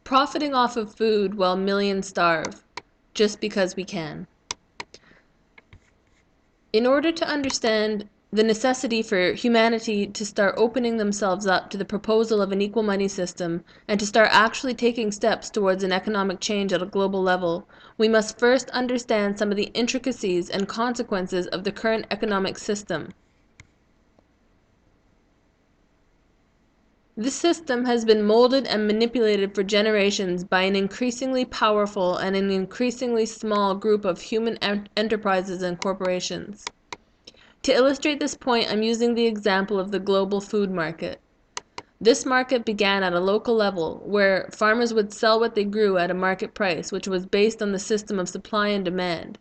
profiting off of food while millions starve, just because we can. In order to understand the necessity for humanity to start opening themselves up to the proposal of an equal money system and to start actually taking steps towards an economic change at a global level, we must first understand some of the intricacies and consequences of the current economic system. This system has been molded and manipulated for generations by an increasingly powerful and an increasingly small group of human enterprises and corporations. To illustrate this point, I'm using the example of the global food market. This market began at a local level, where farmers would sell what they grew at a market price, which was based on the system of supply and demand.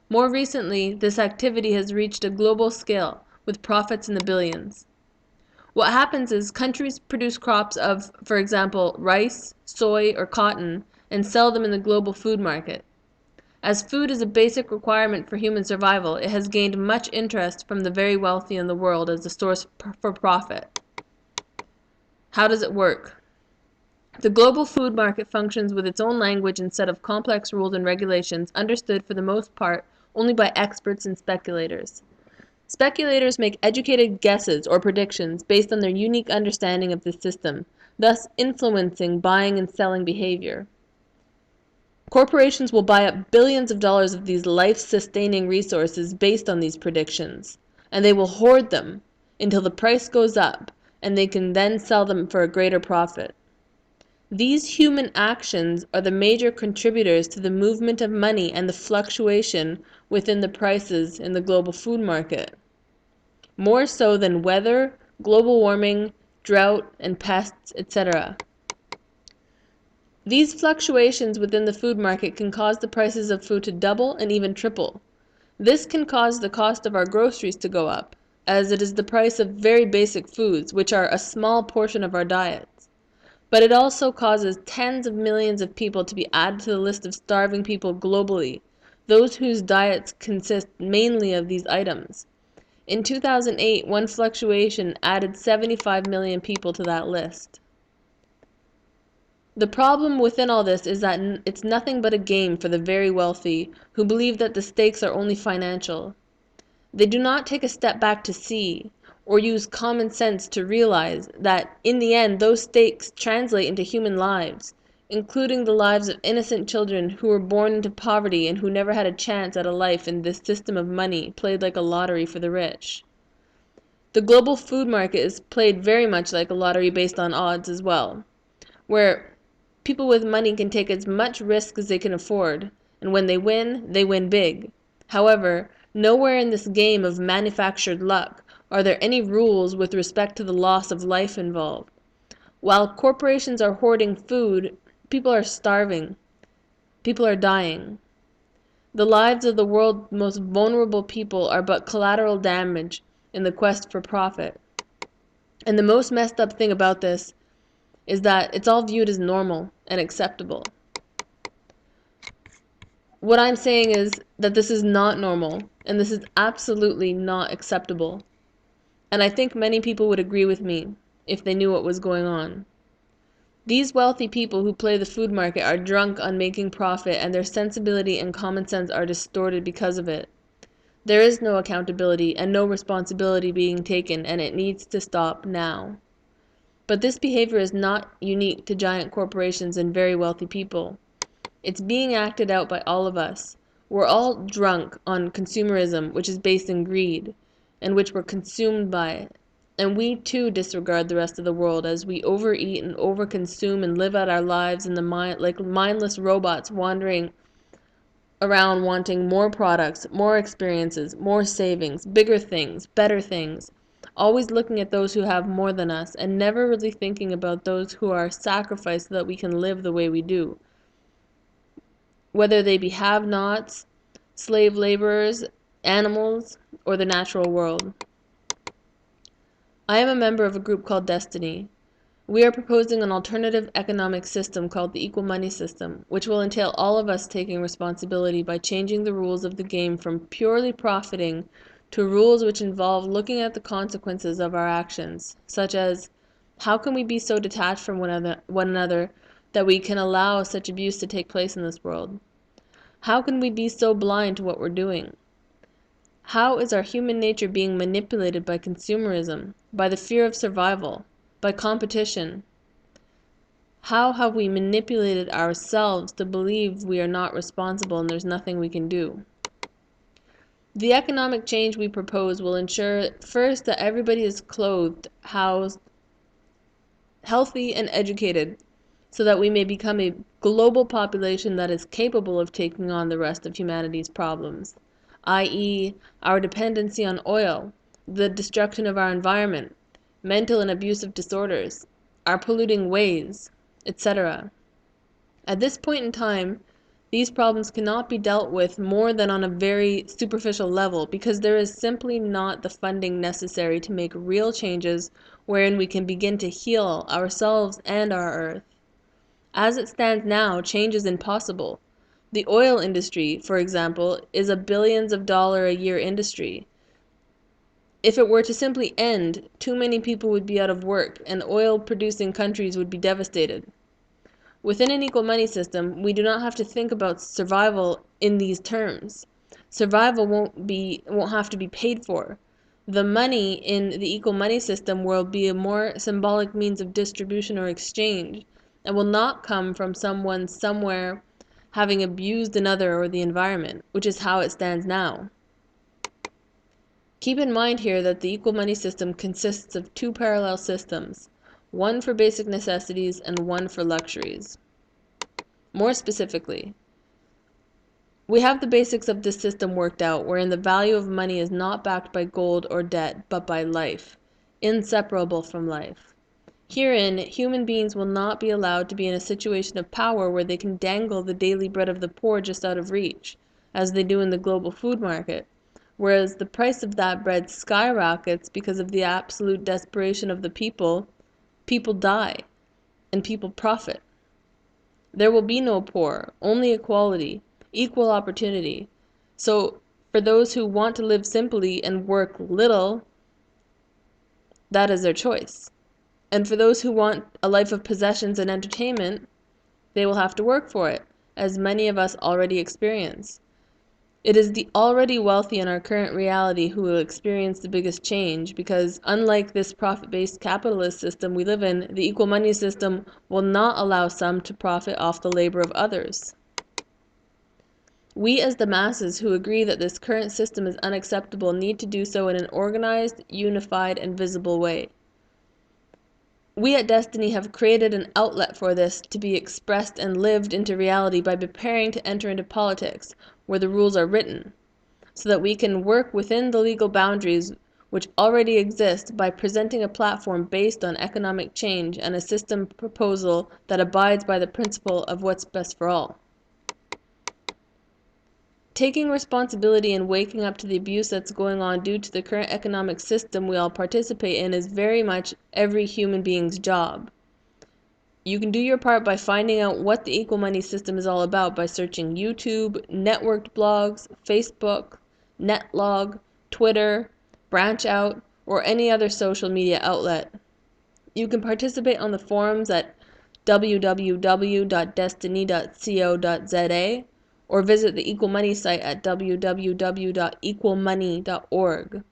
More recently, this activity has reached a global scale, with profits in the billions. What happens is countries produce crops of, for example, rice, soy, or cotton, and sell them in the global food market. As food is a basic requirement for human survival, it has gained much interest from the very wealthy in the world as a source for profit. How does it work? The global food market functions with its own language and set of complex rules and regulations understood for the most part only by experts and speculators. Speculators make educated guesses or predictions based on their unique understanding of the system, thus influencing buying and selling behavior. Corporations will buy up billions of dollars of these life-sustaining resources based on these predictions, and they will hoard them until the price goes up, and they can then sell them for a greater profit. These human actions are the major contributors to the movement of money and the fluctuation within the prices in the global food market, more so than weather, global warming, drought, and pests, etc. These fluctuations within the food market can cause the prices of food to double and even triple. This can cause the cost of our groceries to go up, as it is the price of very basic foods, which are a small portion of our diets. But it also causes tens of millions of people to be added to the list of starving people globally, those whose diets consist mainly of these items. In 2008, one fluctuation added 75 million people to that list. The problem within all this is that it's nothing but a game for the very wealthy, who believe that the stakes are only financial. They do not take a step back to see, or use common sense to realize, that in the end those stakes translate into human lives, including the lives of innocent children who were born into poverty and who never had a chance at a life in this system of money played like a lottery for the rich. The global food market is played very much like a lottery based on odds as well, where people with money can take as much risk as they can afford, and when they win big. However, nowhere in this game of manufactured luck are there any rules with respect to the loss of life involved. While corporations are hoarding food, people are starving. People are dying. The lives of the world's most vulnerable people are but collateral damage in the quest for profit. And the most messed up thing about this is that it's all viewed as normal and acceptable. What I'm saying is that this is not normal, and this is absolutely not acceptable. And I think many people would agree with me if they knew what was going on. These wealthy people who play the food market are drunk on making profit, and their sensibility and common sense are distorted because of it. There is no accountability and no responsibility being taken, and it needs to stop now. But this behavior is not unique to giant corporations and very wealthy people. It's being acted out by all of us. We're all drunk on consumerism, which is based in greed, and which we're consumed by. And we too disregard the rest of the world as we overeat and overconsume and live out our lives in the like mindless robots wandering around wanting more products, more experiences, more savings, bigger things, better things. Always looking at those who have more than us and never really thinking about those who are sacrificed so that we can live the way we do. Whether they be have-nots, slave laborers, animals, or the natural world. I am a member of a group called Destiny. We are proposing an alternative economic system called the equal money system, which will entail all of us taking responsibility by changing the rules of the game from purely profiting to rules which involve looking at the consequences of our actions, such as, how can we be so detached from one another that we can allow such abuse to take place in this world? How can we be so blind to what we're doing? How is our human nature being manipulated by consumerism, by the fear of survival, by competition? How have we manipulated ourselves to believe we are not responsible and there's nothing we can do? The economic change we propose will ensure, first, that everybody is clothed, housed, healthy, and educated, so that we may become a global population that is capable of taking on the rest of humanity's problems, i.e., our dependency on oil, the destruction of our environment, mental and abusive disorders, our polluting ways, etc. At this point in time, these problems cannot be dealt with more than on a very superficial level because there is simply not the funding necessary to make real changes wherein we can begin to heal ourselves and our earth. As it stands now, change is impossible. The oil industry, for example, is a billions of dollar a year industry. If it were to simply end, too many people would be out of work and oil-producing countries would be devastated. Within an equal money system, we do not have to think about survival in these terms. Survival won't have to be paid for. The money in the equal money system will be a more symbolic means of distribution or exchange, and will not come from someone somewhere having abused another or the environment, which is how it stands now. Keep in mind here that the equal money system consists of two parallel systems, one for basic necessities and one for luxuries. More specifically, we have the basics of this system worked out, wherein the value of money is not backed by gold or debt, but by life, inseparable from life. Herein, human beings will not be allowed to be in a situation of power where they can dangle the daily bread of the poor just out of reach, as they do in the global food market, whereas the price of that bread skyrockets because of the absolute desperation of the people. People die, and people profit. There will be no poor, only equality, equal opportunity. So, for those who want to live simply and work little, that is their choice. And for those who want a life of possessions and entertainment, they will have to work for it, as many of us already experience. It is the already wealthy in our current reality who will experience the biggest change because, unlike this profit-based capitalist system we live in, the equal money system will not allow some to profit off the labor of others. We as the masses who agree that this current system is unacceptable need to do so in an organized, unified, and visible way. We at Destiny have created an outlet for this to be expressed and lived into reality by preparing to enter into politics, where the rules are written, so that we can work within the legal boundaries which already exist by presenting a platform based on economic change and a system proposal that abides by the principle of what's best for all. Taking responsibility and waking up to the abuse that's going on due to the current economic system we all participate in is very much every human being's job. You can do your part by finding out what the equal money system is all about by searching YouTube, networked blogs, Facebook, Netlog, Twitter, Branch Out, or any other social media outlet. You can participate on the forums at www.destiny.co.za or visit the Equal Money site at www.equalmoney.org.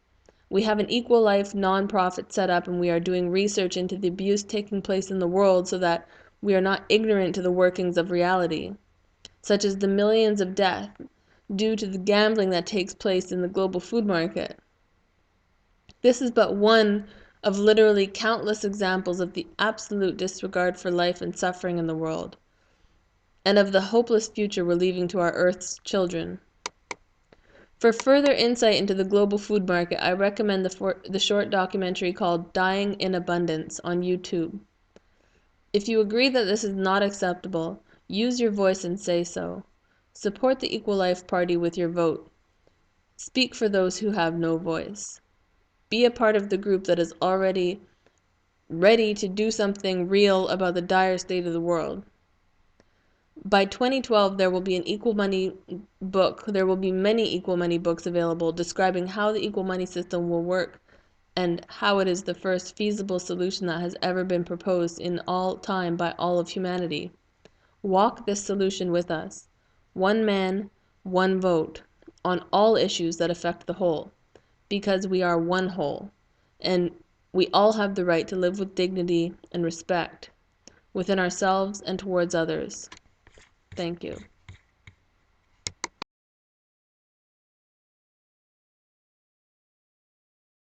We have an Equal Life nonprofit set up and we are doing research into the abuse taking place in the world so that we are not ignorant to the workings of reality, such as the millions of deaths due to the gambling that takes place in the global food market. This is but one of literally countless examples of the absolute disregard for life and suffering in the world, and of the hopeless future we're leaving to our Earth's children. For further insight into the global food market, I recommend the short documentary called Dying in Abundance on YouTube. If you agree that this is not acceptable, use your voice and say so. Support the Equal Life Party with your vote. Speak for those who have no voice. Be a part of the group that is already ready to do something real about the dire state of the world. By 2012, there will be an equal money book. There will be many equal money books available describing how the equal money system will work and how it is the first feasible solution that has ever been proposed in all time by all of humanity. Walk this solution with us. One man, one vote on all issues that affect the whole, because we are one whole, and we all have the right to live with dignity and respect within ourselves and towards others. Thank you.